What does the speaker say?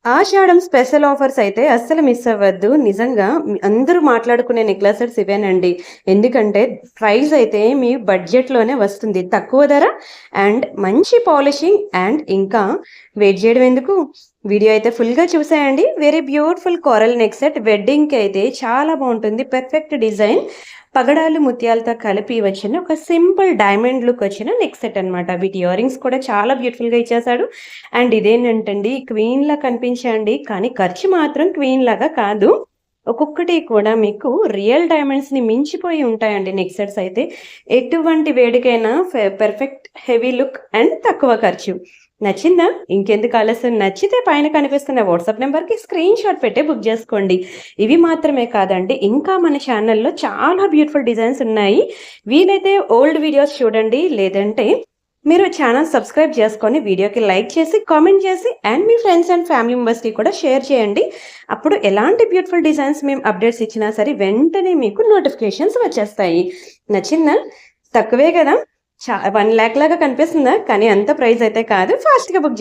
ఆషాఢం special offers అయితే అస్సలు miss అవ్వద్దు. నిజంగా అందరూ మాట్లాడుకునే నెక్లెసెస్ ఇవేనండి. ఎందుకంటే ప్రైస్ అయితే మీ బడ్జెట్‌లోనే వస్తుంది. తక్కువ ధర అండ్ మంచి పాలిషింగ్ అండ్ ఇంకా వెయిట్ చేయడం ఎందుకు? వీడియో అయితే ఫుల్‌గా చూసేయండి. Very beautiful coral neck set వెడ్డింగ్‌కి అయితే చాలా బావుంటుంది. Perfect design. పగడాలు ముత్యాలతో కలిపి వచ్చిన ఒక సింపుల్ డైమండ్ లుక్ వచ్చిన నెక్ సెట్ అనమాట. వీటి ఇయర్ రింగ్స్ కూడా చాలా బ్యూటిఫుల్‌గా ఇచ్చేసాడు. అండ్ ఇదేంటంటండి క్వీన్‌లా కనిపించండి. కానీ ఖర్చు మాత్రం క్వీన్‌లాగా కాదు. ఒక్కొక్కటి కూడా మీకు రియల్ డైమండ్స్‌ని మించిపోయి ఉంటాయండి నెక్ సెట్స్ అయితే. ఎటువంటి వేడికైనా పర్ఫెక్ట్ హెవీ లుక్ అండ్ తక్కువ ఖర్చు. నచ్చిందా? ఇంకెందుకు ఆలస్యం నచ్చితే పైన కనిపిస్తున్న వాట్సాప్ నెంబర్‌కి స్క్రీన్ షాట్ పెట్టి బుక్ జేసుకోండి. ఇవి మాత్రమే కాదండి ఇంకా మన ఛానల్‌లో చాలా బ్యూటిఫుల్ డిజైన్స్ ఉన్నాయి. వీలైతే ఓల్డ్ వీడియోస్ చూడండి. లేదంటే మీరు ఛానల్ సబ్స్క్రైబ్ చేసుకొని వీడియోకి లైక్ చేసి, కామెంట్ చేసి and me friends and family మెంబర్స్‌కి కూడా షేర్ చేయండి. అప్పుడు ఎలాంటి బ్యూటిఫుల్ డిజైన్స్ మేము అప్డేట్స్ ఇచ్చినా సరే వెంటనే మీకు నోటిఫికేషన్స్ వచ్చేస్తాయి. నచ్చిందా? తక్కువే గదా! 1,00,000 లాగా కనిపిస్తుందా? కానీ అంత ప్రైస్ అయితే కాదు. ఫాస్ట్‌గా బుక్